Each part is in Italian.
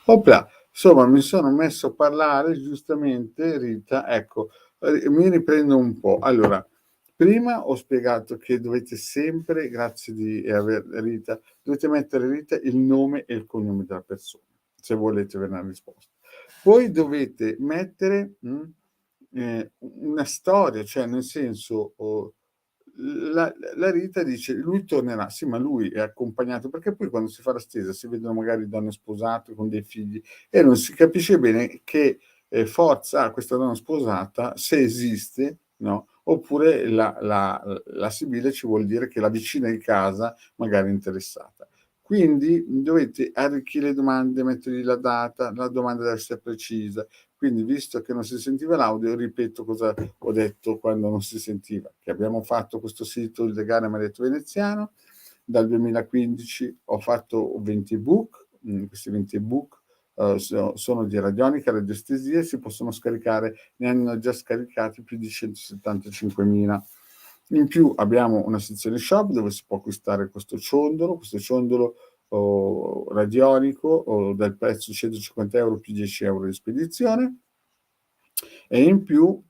Opla, insomma mi sono messo a parlare giustamente Rita, ecco, mi riprendo un po'. Allora, prima ho spiegato che dovete sempre, grazie di aver Rita, dovete mettere Rita il nome e il cognome della persona, se volete avere una risposta. Poi dovete mettere una storia, cioè nel senso, la Rita dice lui tornerà, sì, ma lui è accompagnato, perché poi quando si fa la stesa si vedono magari donne sposate con dei figli e non si capisce bene che forza ha questa donna sposata, se esiste, no? Oppure la Sibilla ci vuol dire che la vicina di casa magari è interessata. Quindi dovete arricchire le domande, mettergli la data, la domanda deve essere precisa. Quindi, visto che non si sentiva l'audio, ripeto cosa ho detto quando non si sentiva, che abbiamo fatto questo sito, il Legale Maledetto Veneziano, dal 2015 ho fatto 20 ebook, questi 20 ebook sono di radionica, radiestesia, si possono scaricare, ne hanno già scaricati più di 175.000. In più abbiamo una sezione shop dove si può acquistare questo ciondolo radionico dal prezzo di 150 euro più 10 euro di spedizione, e in più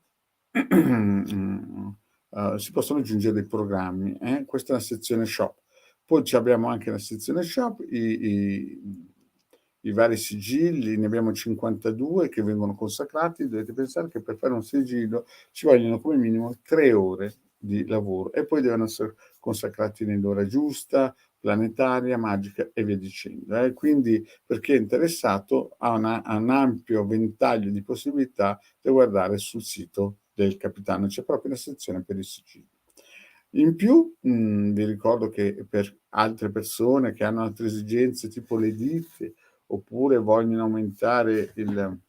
si possono aggiungere dei programmi. Questa è la sezione shop. Poi abbiamo anche la sezione shop, i vari sigilli, ne abbiamo 52 che vengono consacrati. Dovete pensare che per fare un sigillo ci vogliono come minimo 3 ore di lavoro e poi devono essere consacrati nell'ora giusta, planetaria, magica e via dicendo. Quindi per chi è interessato ha un ampio ventaglio di possibilità da guardare sul sito del capitano, c'è proprio una sezione per i sigilli. In più vi ricordo che per altre persone che hanno altre esigenze tipo le ditte oppure vogliono aumentare il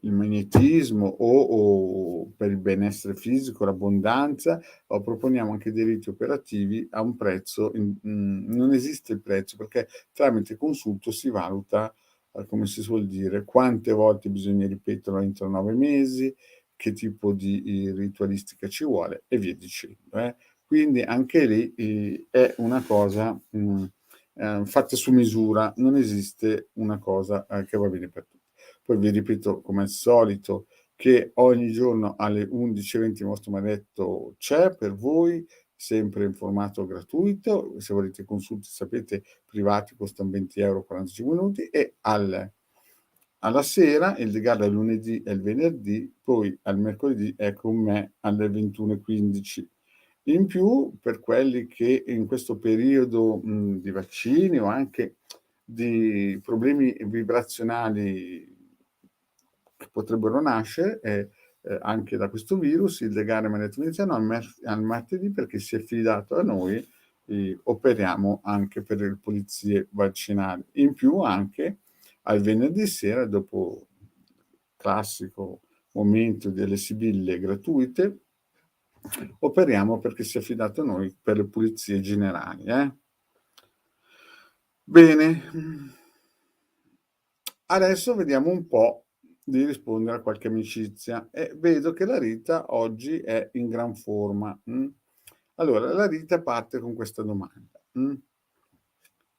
magnetismo o per il benessere fisico, l'abbondanza, proponiamo anche dei riti operativi a un prezzo, non esiste il prezzo perché tramite consulto si valuta, come si suol dire, quante volte bisogna ripeterlo entro 9 mesi, che tipo di ritualistica ci vuole e via dicendo. Quindi anche lì è una cosa fatta su misura, non esiste una cosa che va bene per tutti. Poi vi ripeto come al solito che ogni giorno alle 11:20 il vostro maledetto c'è per voi, sempre in formato gratuito. Se volete consulti, sapete, privati costano 20 euro 45 minuti e alla sera il legale è il lunedì e il venerdì, poi al mercoledì è con me alle 21:15. In più, per quelli che in questo periodo di vaccini o anche di problemi vibrazionali che potrebbero nascere anche da questo virus, il legale maledetto veneziano al martedì, perché si è affidato a noi, operiamo anche per le pulizie vaccinali. In più anche al venerdì sera, dopo il classico momento delle sibille gratuite, operiamo perché si è affidato a noi per le pulizie generali. Bene, adesso vediamo un po' di rispondere a qualche amicizia e vedo che la Rita oggi è in gran forma. Allora, la Rita parte con questa domanda.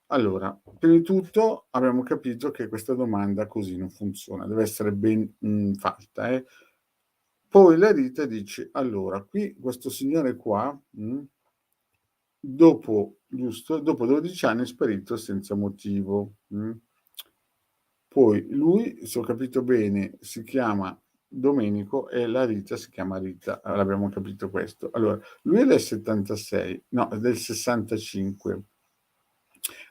Allora, prima di tutto abbiamo capito che questa domanda così non funziona, deve essere ben fatta. Poi la Rita dice, allora, qui questo signore qua, dopo 12 anni è sparito senza motivo. Poi lui, se ho capito bene, si chiama Domenico e la Rita si chiama Rita. Allora, abbiamo capito questo. Allora, lui è del 76, no, è del 65.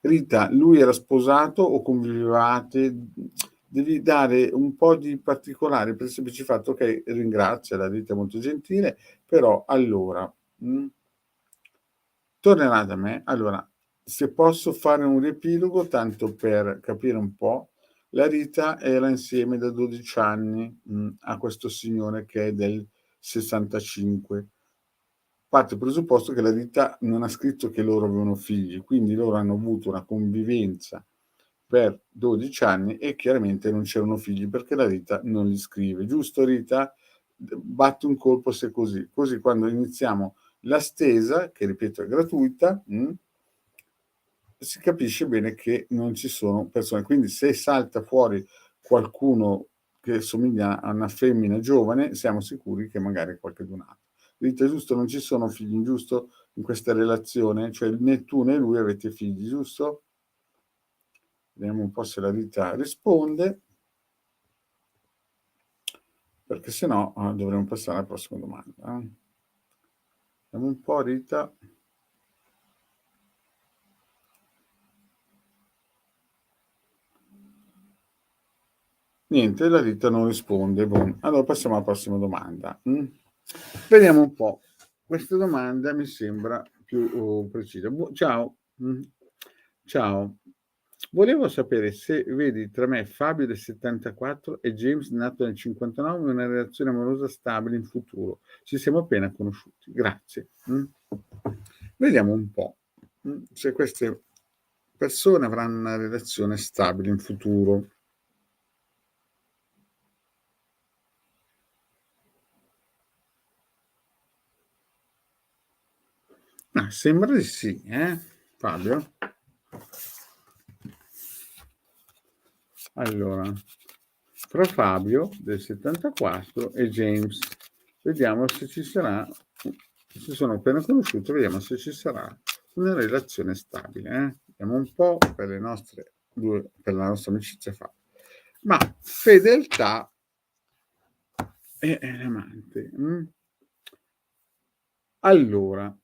Rita, lui era sposato o convivevate? Devi dare un po' di particolari per il semplice fatto che ringrazia, la Rita è molto gentile, però allora, tornerà da me. Allora, se posso fare un riepilogo, tanto per capire un po', la Rita era insieme da 12 anni a questo signore che è del 65. Parte il presupposto che la Rita non ha scritto che loro avevano figli, quindi loro hanno avuto una convivenza per 12 anni e chiaramente non c'erano figli perché la Rita non li scrive. Giusto Rita? Batti un colpo se è così. Così quando iniziamo la stesa, che ripeto è gratuita, si capisce bene che non ci sono persone. Quindi se salta fuori qualcuno che somiglia a una femmina giovane, siamo sicuri che magari è qualchedun altro. Dite giusto, non ci sono figli, giusto, in questa relazione? Cioè né tu né lui avete figli, giusto? Vediamo un po' se la Rita risponde, perché se no dovremo passare alla prossima domanda. Vediamo un po', Rita. Niente, la Rita non risponde. Boh. Allora passiamo alla prossima domanda. Vediamo un po'. Questa domanda mi sembra più precisa. Ciao. Ciao. Volevo sapere se vedi tra me Fabio del 74 e James nato nel 59 una relazione amorosa stabile in futuro. Ci siamo appena conosciuti. Grazie. Vediamo un po' se queste persone avranno una relazione stabile in futuro. Sembra di sì, Fabio? Allora, fra Fabio del 74 e James, vediamo se ci sarà, si sono appena conosciuti, vediamo se ci sarà una relazione stabile. Vediamo un po' per le nostre per la nostra amicizia Fabio. Ma fedeltà e l'amante. Allora,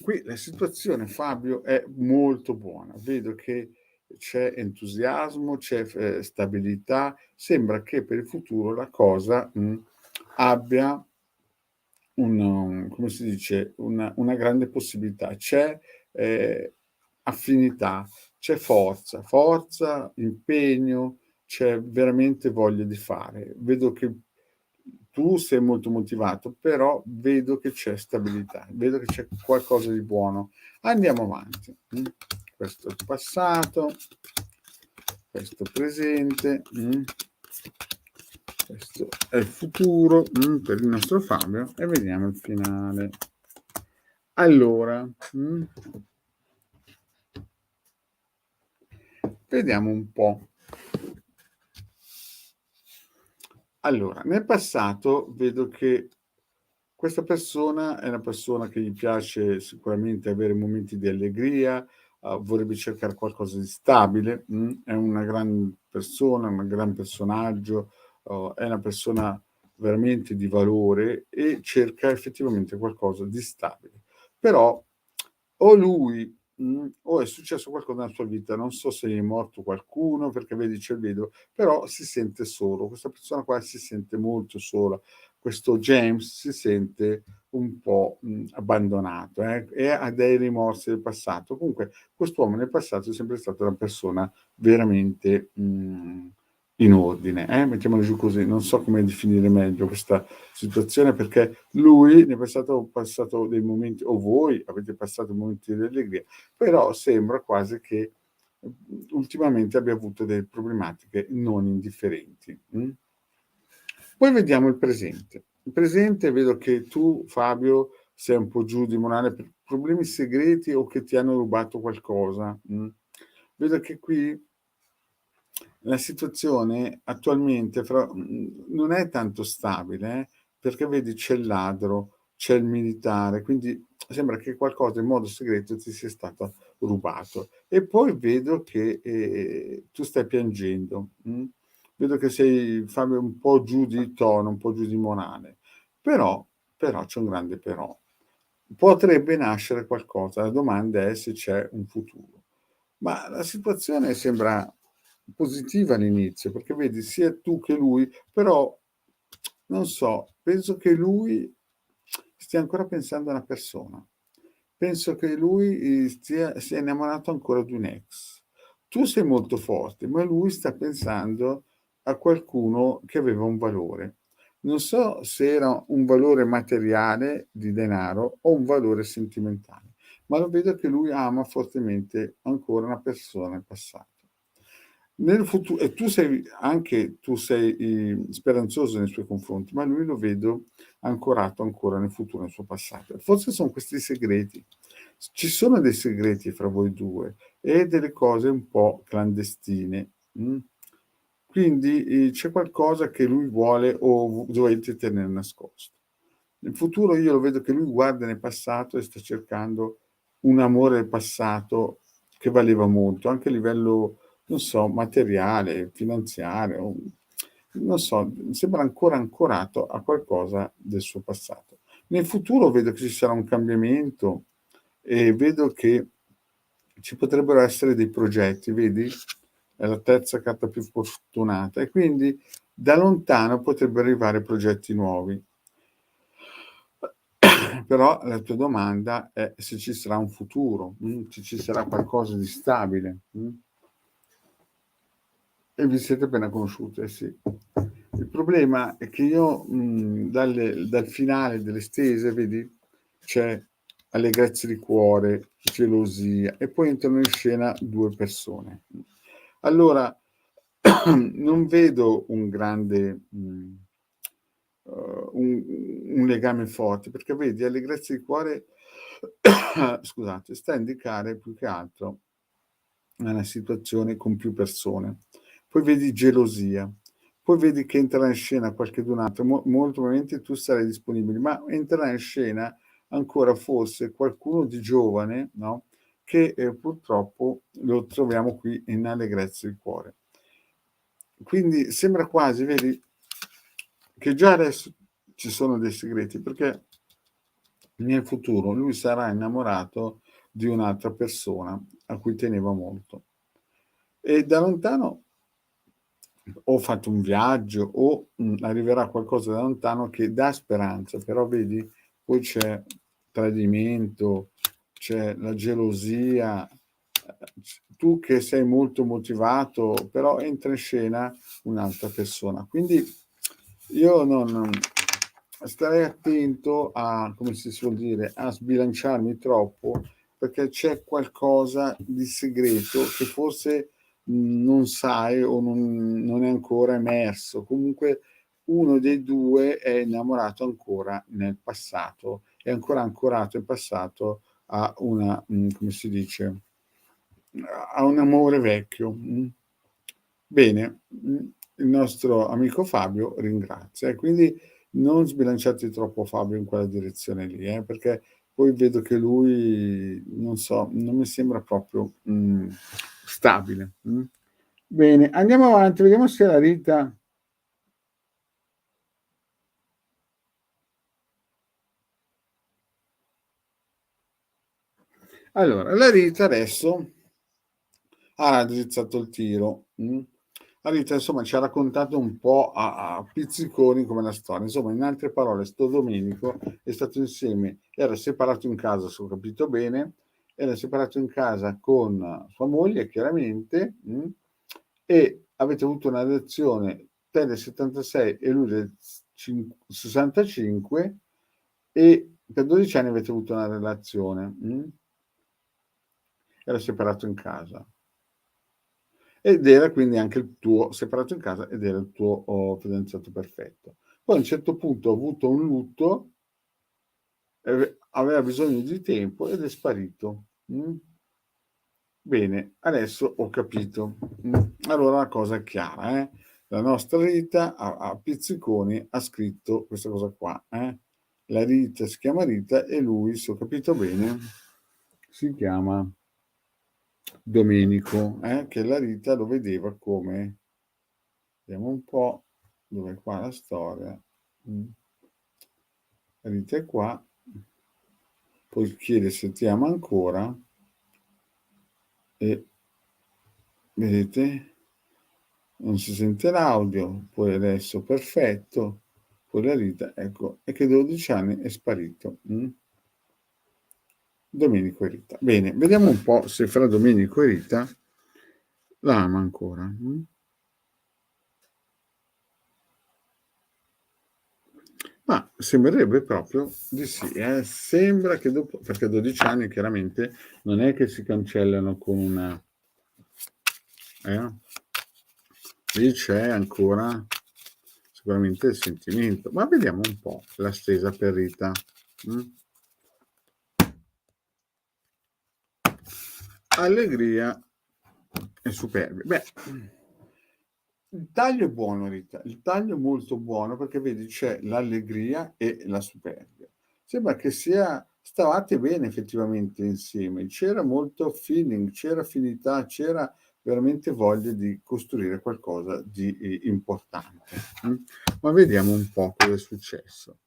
qui la situazione, Fabio, è molto buona. Vedo che c'è entusiasmo, c'è stabilità. Sembra che per il futuro la cosa abbia come si dice, una grande possibilità. C'è affinità, c'è forza, impegno, c'è veramente voglia di fare. Vedo che tu sei molto motivato, però vedo che c'è stabilità, vedo che c'è qualcosa di buono. Andiamo avanti. Questo è il passato, questo è il presente, questo è il futuro per il nostro Fabio e vediamo il finale. Allora, vediamo un po'. Allora, nel passato vedo che questa persona è una persona che gli piace sicuramente avere momenti di allegria, vorrebbe cercare qualcosa di stabile, è una gran persona, un gran personaggio, è una persona veramente di valore e cerca effettivamente qualcosa di stabile. Però o lui o è successo qualcosa nella sua vita, non so se gli è morto qualcuno, perché vedi c'è il vedo, però si sente solo. Questa persona qua si sente molto sola. Questo James si sente un po' abbandonato e ha dei rimorsi del passato. Comunque quest'uomo nel passato è sempre stato una persona veramente in ordine, mettiamolo giù così. Non so come definire meglio questa situazione, perché lui nel passato ha passato dei momenti, o voi avete passato momenti di allegria, però sembra quasi che ultimamente abbia avuto delle problematiche non indifferenti. Poi vediamo il presente. Il presente vedo che tu, Fabio, sei un po' giù di morale per problemi segreti o che ti hanno rubato qualcosa. Vedo che qui la situazione attualmente non è tanto stabile, perché vedi c'è il ladro, c'è il militare, quindi sembra che qualcosa in modo segreto ti sia stato rubato. E poi vedo che tu stai piangendo. Vedo che sei, Fabio, un po' giù di tono, un po' giù di morale. Però c'è un grande però. Potrebbe nascere qualcosa. La domanda è se c'è un futuro. Ma la situazione sembra positiva all'inizio, perché vedi sia tu che lui, però non so, penso che lui stia ancora pensando a una persona. Penso che lui sia innamorato ancora di un ex. Tu sei molto forte, ma lui sta pensando a qualcuno che aveva un valore. Non so se era un valore materiale di denaro o un valore sentimentale, ma lo vedo che lui ama fortemente ancora una persona in passato. Nel futu e tu sei, speranzoso nei suoi confronti, ma lui lo vedo ancorato ancora nel futuro, nel suo passato. Forse son questi segreti. Ci sono dei segreti fra voi 2 e delle cose un po' clandestine, quindi, c'è qualcosa che lui vuole o volete tenere nascosto. Nel futuro io lo vedo che lui guarda nel passato e sta cercando un amore del passato che valeva molto, anche a livello, non so, materiale, finanziario, non so, sembra ancora ancorato a qualcosa del suo passato. Nel futuro vedo che ci sarà un cambiamento e vedo che ci potrebbero essere dei progetti, vedi? È la terza carta più fortunata e quindi da lontano potrebbero arrivare progetti nuovi. Però la tua domanda è se ci sarà un futuro, se ci sarà qualcosa di stabile, E vi siete appena conosciute, sì. Il problema è che io, dal finale delle stese, vedi, c'è allegrezza di cuore, gelosia e poi entrano in scena 2 persone. Allora non vedo un grande, un legame forte, perché vedi allegrezza di cuore scusate, sta a indicare più che altro una situazione con più persone. Poi vedi gelosia, poi vedi che entrerà in scena qualchedun altro, molto probabilmente tu sarai disponibile, ma entrerà in scena ancora forse qualcuno di giovane, no, che, purtroppo lo troviamo qui in allegrezza di cuore. Quindi sembra quasi, vedi, che già adesso ci sono dei segreti, perché nel futuro lui sarà innamorato di un'altra persona a cui teneva molto. E da lontano o fate un viaggio o, arriverà qualcosa da lontano che dà speranza, però vedi poi c'è tradimento, c'è la gelosia, c tu che sei molto motivato, però entra in scena un'altra persona. Quindi io non starei attento a, come si suol dire, a sbilanciarmi troppo, perché c'è qualcosa di segreto che forse non sai o non è ancora emerso. Comunque uno dei 2 è innamorato ancora nel passato, è ancora ancorato in passato a una come si dice, a un amore vecchio, Bene, il nostro amico Fabio ringrazia e quindi non sbilanciarti troppo Fabio in quella direzione lì, perché poi vedo che lui, non so, non mi sembra proprio, stabile, Bene, andiamo avanti, vediamo se la Rita allora, la Rita adesso ha raddrizzato il tiro, La Rita insomma ci ha raccontato un po' a pizziconi come la storia. Insomma, in altre parole, 'sto Domenico è stato insieme era separato in casa, se ho capito bene, era separato in casa con sua moglie chiaramente, e avete avuto una relazione te del '76 e lui del 65 e per 12 anni avete avuto una relazione, Era separato in casa. Ed era quindi anche il tuo separato in casa ed era il tuo, fidanzato perfetto. Poi a un certo punto ha avuto un lutto, aveva bisogno di tempo ed è sparito. Bene, adesso ho capito. Allora la cosa è chiara, La nostra Rita a pizziconi ha scritto questa cosa qua, La Rita si chiama Rita e lui, se ho capito bene, si chiama Domenico, che la Rita lo vedeva come vediamo un po' dov'è qua la storia. Mh. Rita è qua, poi chiede se ti ama ancora e vedete non si sente l'audio, poi adesso perfetto, poi la Rita, ecco, è che 12 anni è sparito. Domenico e Rita. Bene, vediamo un po' se fra Domenico e Rita la ama ancora. Ma sembrerebbe proprio di sì, sembra che dopo perché a 12 anni chiaramente non è che si cancellano con una eh? lì c'è ancora sicuramente il sentimento, ma vediamo un po' la stesa per Rita. Mh. Allegria e superbia. Beh, il taglio è buono Rita, il taglio è molto buono perché vedi c'è l'allegria e la superbia. Sembra che stavate bene effettivamente insieme, c'era molto feeling, c'era affinità, c'era veramente voglia di costruire qualcosa di, importante, mh. Ma vediamo un po' cosa è successo.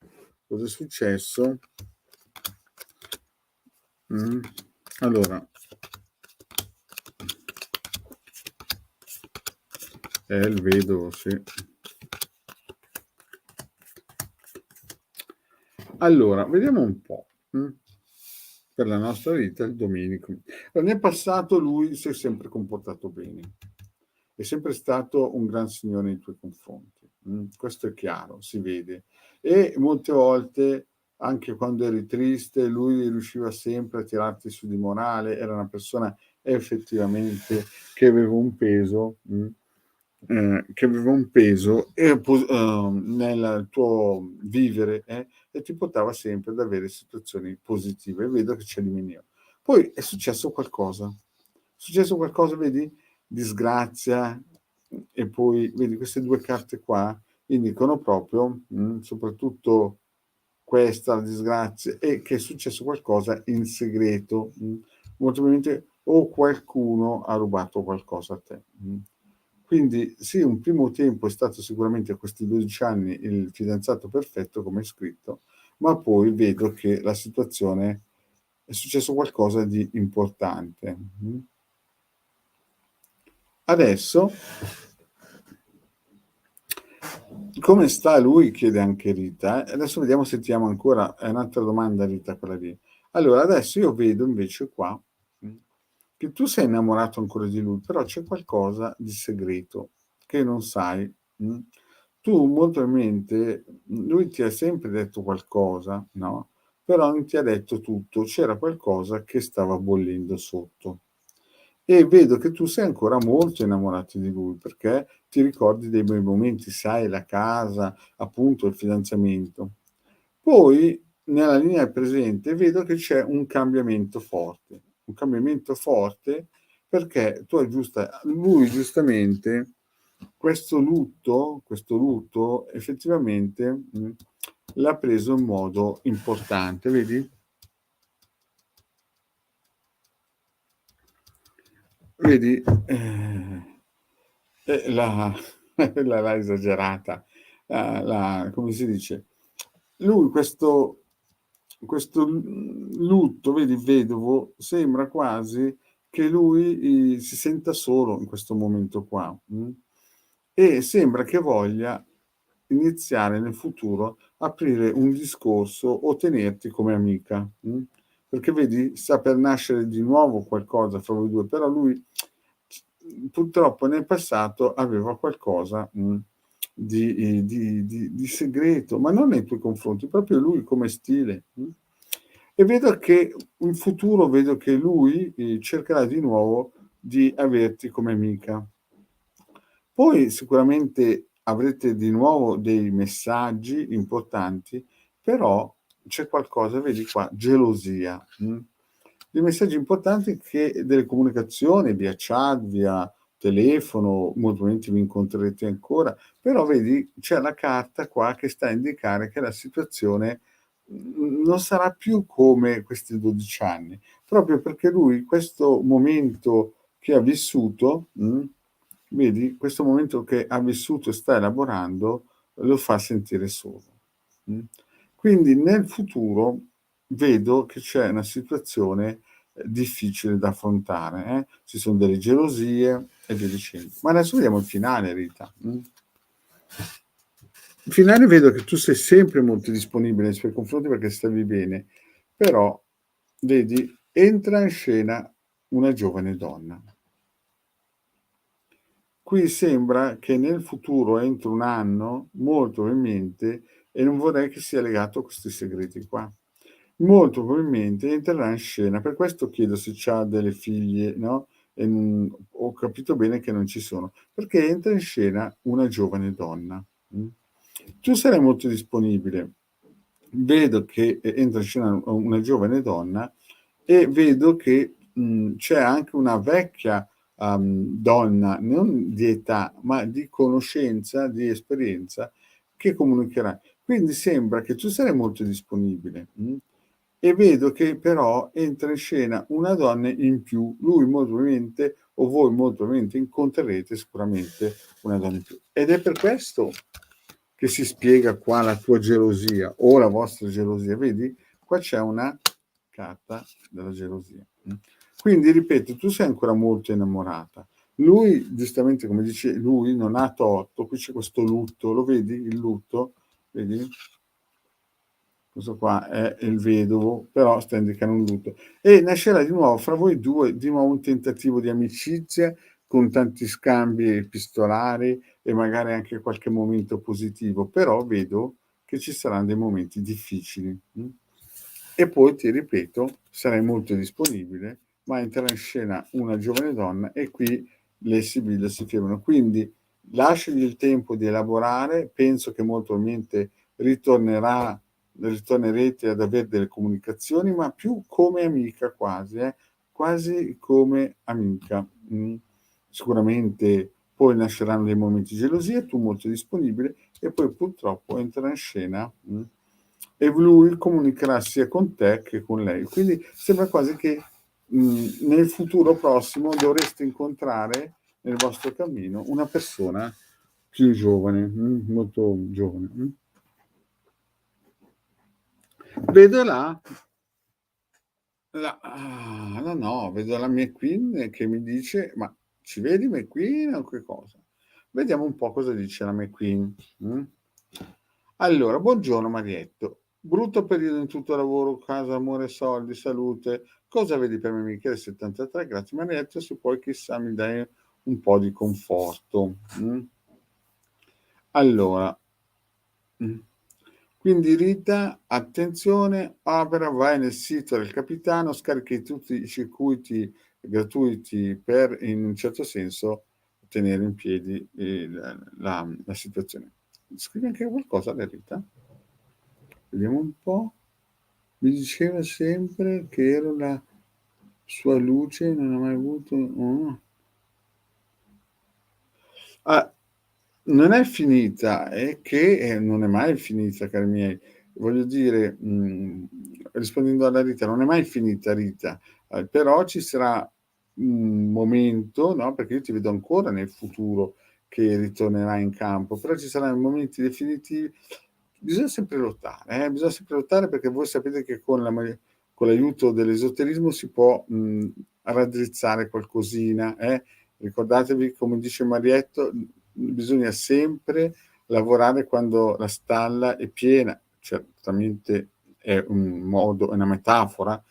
Cosa è successo? Mh. Allora, il vedovo, sì. Allora, vediamo un po', per la nostra vita il Domenico. Nel passato lui si è sempre comportato bene, è sempre stato un gran signore nei tuoi confronti, questo è chiaro, si vede. E molte volte, anche quando eri triste, lui riusciva sempre a tirarti su di morale, era una persona effettivamente che aveva un peso, nel tuo vivere, e ti portava sempre ad avere situazioni positive. Vedo che c'è di meno. Poi è successo qualcosa, vedi? Disgrazia, e poi vedi queste 2 carte qua indicano proprio, soprattutto questa, la disgrazia, e che è successo qualcosa in segreto, molto probabilmente o qualcuno ha rubato qualcosa a te, Quindi sì, un primo tempo è stato sicuramente a questi 12 anni il fidanzato perfetto, come hai scritto, ma poi vedo che la situazione è successo qualcosa di importante. Adesso come sta lui? Chiede anche Rita. Adesso vediamo se ti amo ancora. È un'altra domanda, Rita, quella lì. Allora, adesso io vedo invece qua, mh, che tu sei innamorato ancora di lui, però c'è qualcosa di segreto che non sai. Tu molto probabilmente, lui ti ha sempre detto qualcosa, no? Però non ti ha detto tutto. C'era qualcosa che stava bollendo sotto. E vedo che tu sei ancora molto innamorato di lui, perché ti ricordi dei bei momenti, sai, la casa, appunto il fidanzamento. Poi nella linea presente vedo che c'è un cambiamento forte perché tu lui giustamente questo lutto effettivamente, l'ha preso in modo importante, vedi? Vedi, la l'ha esagerata, come si dice, lui questo lutto, vedi, vedovo, sembra quasi che lui, si senta solo in questo momento qua, e sembra che voglia iniziare nel futuro, aprire un discorso o tenerti come amica, perché vedi, sta per nascere di nuovo qualcosa fra voi 2, però lui purtroppo nel passato aveva qualcosa, di segreto, ma non nei tuoi confronti, proprio lui come stile, e vedo che in futuro vedo che lui, cercherà di nuovo di averti come amica. Poi sicuramente avrete di nuovo dei messaggi importanti, però c'è qualcosa, vedi qua, gelosia, dei messaggi importanti, che delle comunicazioni via chat, via telefono, molto probabilmente vi incontrerete ancora, però vedi c'è la carta qua che sta a indicare che la situazione, non sarà più come questi 12 anni, proprio perché lui questo momento che ha vissuto, vedi, questo momento che ha vissuto e sta elaborando lo fa sentire solo. Mh. Quindi nel futuro vedo che c'è una situazione, difficile da affrontare, ci son delle gelosie e via dicendo. Ma adesso vediamo il finale, Rita. Il finale vedo che tu sei sempre molto disponibile nei suoi confronti perché stavi bene, però vedi, entra in scena una giovane donna. Qui sembra che nel futuro, entro 1 anno, molto probabilmente, e non vorrei che sia legato a questi segreti qua, molto probabilmente entrerà in scena. Per questo chiedo se c'ha delle figlie, no, e ho capito bene che non ci sono, perché entra in scena una giovane donna. Tu sarai molto disponibile. Vedo che entra in scena una giovane donna e vedo che c'è anche una vecchia donna, non di età, ma di conoscenza, di esperienza, che comunicherà. Quindi sembra che tu sarai molto disponibile. E vedo che però entra in scena una donna in più. Lui molto probabilmente, o voi molto probabilmente incontrerete sicuramente una donna in più. Ed è per questo che si spiega qua la tua gelosia o la vostra gelosia. Vedi? Qua c'è una carta della gelosia. Quindi, ripeto, tu sei ancora molto innamorata. Lui, giustamente, come dice, lui non ha torto. Qui c'è questo lutto, lo vedi? Il lutto? Vedi? Questo qua è il vedovo, però sta indicando un lutto. E nascerà di nuovo fra voi due, di nuovo un tentativo di amicizia con tanti scambi epistolari e magari anche qualche momento positivo, però vedo che ci saranno dei momenti difficili. E poi ti ripeto, sarai molto disponibile, ma entrerà in scena una giovane donna e qui le sibille si fermano. Quindi lasciagli il tempo di elaborare, penso che molto probabilmente ritornerete ad avere delle comunicazioni, ma più come amica quasi, quasi come amica. Sicuramente poi nasceranno dei momenti di gelosia, tu molto disponibile, e poi purtroppo entrerà in scena e lui comunicherà sia con te che con lei. Quindi sembra quasi che nel futuro prossimo dovreste incontrare nel vostro cammino una persona più giovane, molto giovane. Vedo no, vedo la mia Queen che mi dice, ma ci vedi mia Queen o che cosa? Vediamo un po' cosa dice la mia Queen. Allora, buongiorno Marietto. Brutto periodo in tutto lavoro, casa, amore, soldi, salute. Cosa vedi per me, Michele 73? Grazie Marietto, se poi chissà mi dai un po' di conforto. Allora, quindi Rita, attenzione, opera, vai nel sito del capitano, scarichi tutti i circuiti gratuiti per, in un certo senso, tenere in piedi la situazione. Scrivi anche qualcosa la Rita? Vediamo un po'. Mi diceva sempre che era la sua luce, non ha mai avuto... Ah, non è finita, è che non è mai finita, cari miei. Voglio dire, rispondendo alla Rita, non è mai finita Rita, però ci sarà un momento, no? Perché io ti vedo ancora nel futuro che ritornerai in campo, però ci saranno momenti definitivi. Bisogna sempre lottare perché voi sapete che con l'aiuto dell'esoterismo si può raddrizzare qualcosina. Ricordatevi, come dice Marietto, bisogna sempre lavorare quando la stalla è piena, certamente è un modo, è una metafora.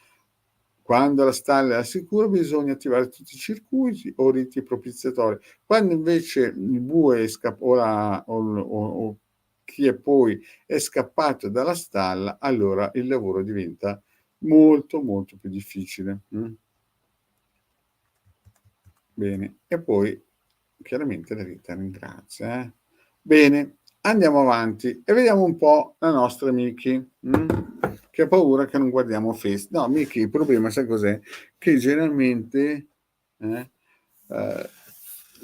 Quando la stalla è al sicuro bisogna attivare tutti i circuiti o riti propiziatori. Quando invece il bue è o chi è poi è scappato dalla stalla, allora il lavoro diventa molto molto più difficile. Bene, e poi chiaramente la vita ringrazia. Bene, andiamo avanti e vediamo un po' la nostra Miki, che ha paura che non guardiamo Face. No, Miki, il problema sai cos'è? Che generalmente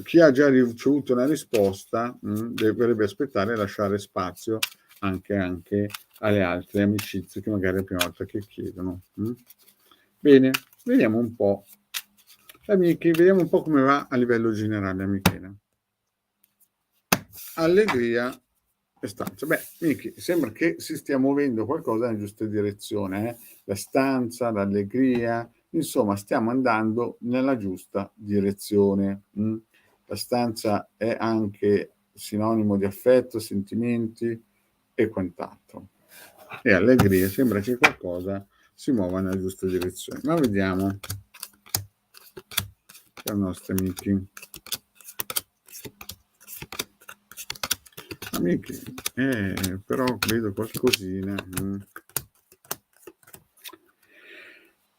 chi ha già ricevuto una risposta dovrebbe aspettare e lasciare spazio anche alle altre amicizie che magari è la prima volta che chiedono. Bene, vediamo un po'. Amici, vediamo un po' come va a livello generale, Michela. Allegria e stanza. Beh, Miki, sembra che si stia muovendo qualcosa nella giusta direzione. La stanza, l'allegria, insomma, stiamo andando nella giusta direzione. La stanza è anche sinonimo di affetto, sentimenti e quant'altro. E allegria, sembra che qualcosa si muova nella giusta direzione. Ma vediamo. I nostri amici. Amici, però vedo qualcosina.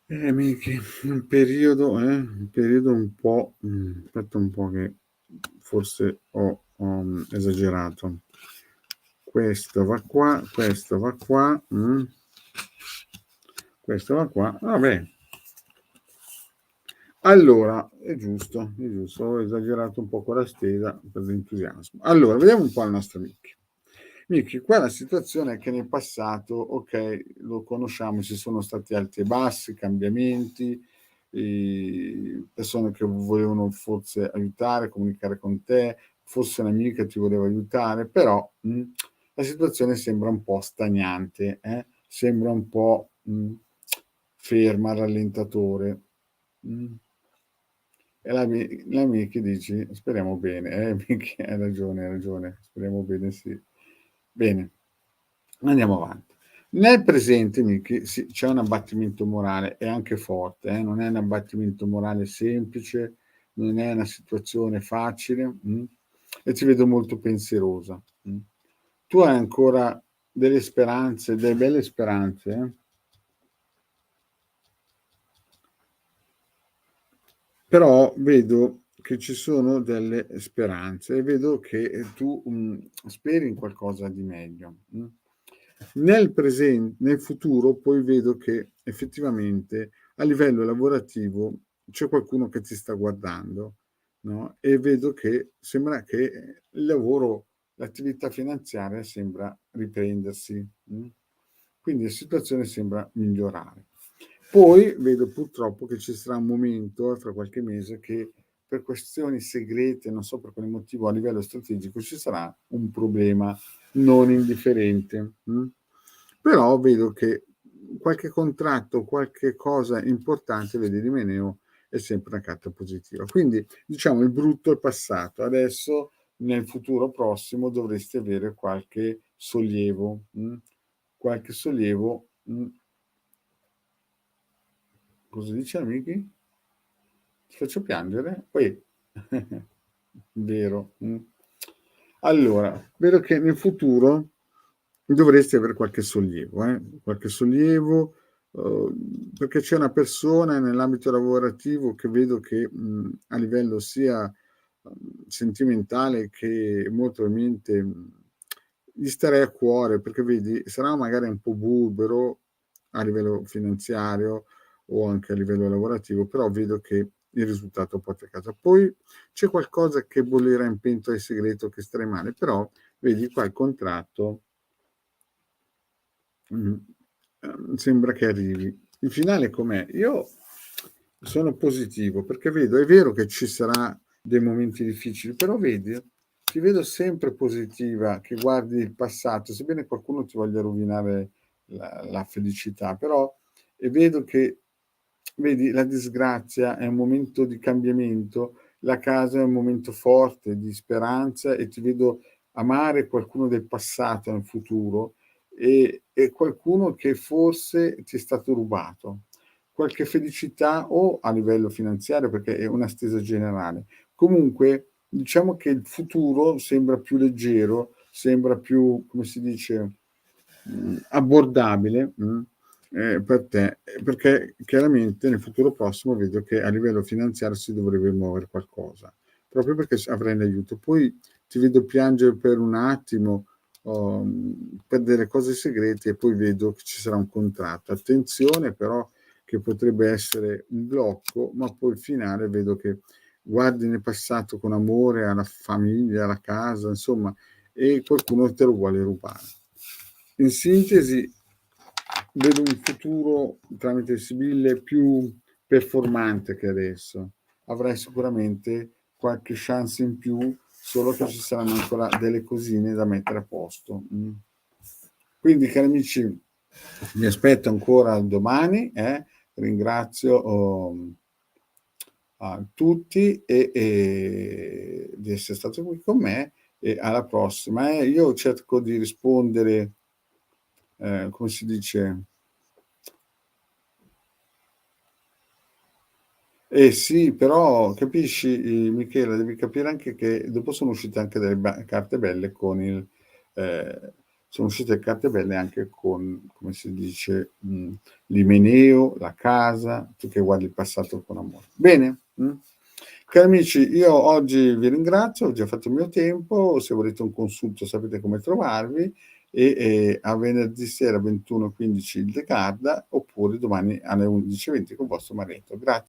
Miki, un periodo un po' aspetta un po' che forse ho esagerato. Questo va qua, questo va qua, questo va qua. Vabbè, allora è giusto, ho esagerato un po' con la stesa per l'entusiasmo. Allora, vediamo un po' il nostro Mickey. Mickey, qua la situazione è che nel passato, okay, lo conosciamo, ci sono stati alti e bassi, cambiamenti, persone che volevano forse aiutare, comunicare con te, forse un'amica ti voleva aiutare, però, la situazione sembra un po' stagnante, sembra un po', ferma, rallentatore. Mh. E la Miki dici: "Speriamo bene". Miki hai ragione, speriamo bene sì. Bene, andiamo avanti. Nel presente Miki, sì, c'è un abbattimento morale e anche forte, non è un abbattimento morale semplice, non è una situazione facile, e ti vedo molto pensierosa, Tu hai ancora delle speranze, delle belle speranze, però vedo che ci sono delle speranze e vedo che, tu, speri in qualcosa di meglio, nel futuro poi vedo che effettivamente a livello lavorativo c'è qualcuno che ti sta guardando, no, e vedo che sembra che il lavoro, l'attività finanziaria sembra riprendersi, quindi la situazione sembra migliorare. Poi vedo purtroppo che ci sarà un momento, fra qualche mese, che per questioni segrete, non so per quale motivo a livello strategico, ci sarà un problema non indifferente, Però vedo che qualche contratto, qualche cosa importante, vedi l'Imeneo è sempre una carta positiva. Quindi diciamo il brutto è passato, adesso nel futuro prossimo dovresti avere qualche sollievo, qualche sollievo, cosa dice amici? Ti faccio piangere? Poi vero. Allora, vedo che nel futuro dovresti avere qualche sollievo, perché c'è una persona nell'ambito lavorativo che vedo che, a livello sia, sentimentale che molto probabilmente, gli starei a cuore, perché vedi, sarà magari un po' burbero a livello finanziario o anche a livello lavorativo, però vedo che il risultato porta a casa. Poi c'è qualcosa che bollerà in pentola di segreto che starei male, però vedi qua il contratto, sembra che arrivi. Il finale com'è? Io sono positivo perché vedo è vero che ci sarà dei momenti difficili, però vedi, ti vedo sempre positiva, che guardi il passato, sebbene qualcuno ti voglia rovinare la felicità, però e vedo che vedi la disgrazia è un momento di cambiamento, la casa è un momento forte di speranza e ti vedo amare qualcuno del passato nel futuro e qualcuno che forse ti è stato rubato. Qualche felicità o a livello finanziario, perché è una stesa generale. Comunque, diciamo che il futuro sembra più leggero, sembra più, come si dice, abbordabile, per te, perché chiaramente nel futuro prossimo vedo che a livello finanziario si dovrebbe muovere qualcosa, proprio perché avrai l'aiuto. Poi ti vedo piangere per un attimo, per delle cose segrete e poi vedo che ci sarà un contratto. Attenzione però che potrebbe essere un blocco, ma poi il finale vedo che guardi nel passato con amore alla famiglia, alla casa, insomma, e qualcuno te lo vuole rubare. In sintesi, vedo un futuro tramite il Sibille più performante che adesso. Avrai sicuramente qualche chance in più, solo che ci saranno ancora delle cosine da mettere a posto. Quindi, cari amici, vi aspetto ancora domani. Ringrazio a tutti di essere stato qui con me e alla prossima. Io cerco di rispondere, come si dice, eh sì, però capisci, Michela, devi capire anche che dopo sono uscite anche delle carte belle con il, eh, sono uscite carte belle anche con, come si dice, l'Imeneo, la casa, tu che guardi il passato con amore. Bene? Cari amici, io oggi vi ringrazio, ho già fatto il mio tempo, se volete un consulto sapete come trovarvi e a venerdì sera 21:15 il Decarda, oppure domani alle 11:20 con vostro marito.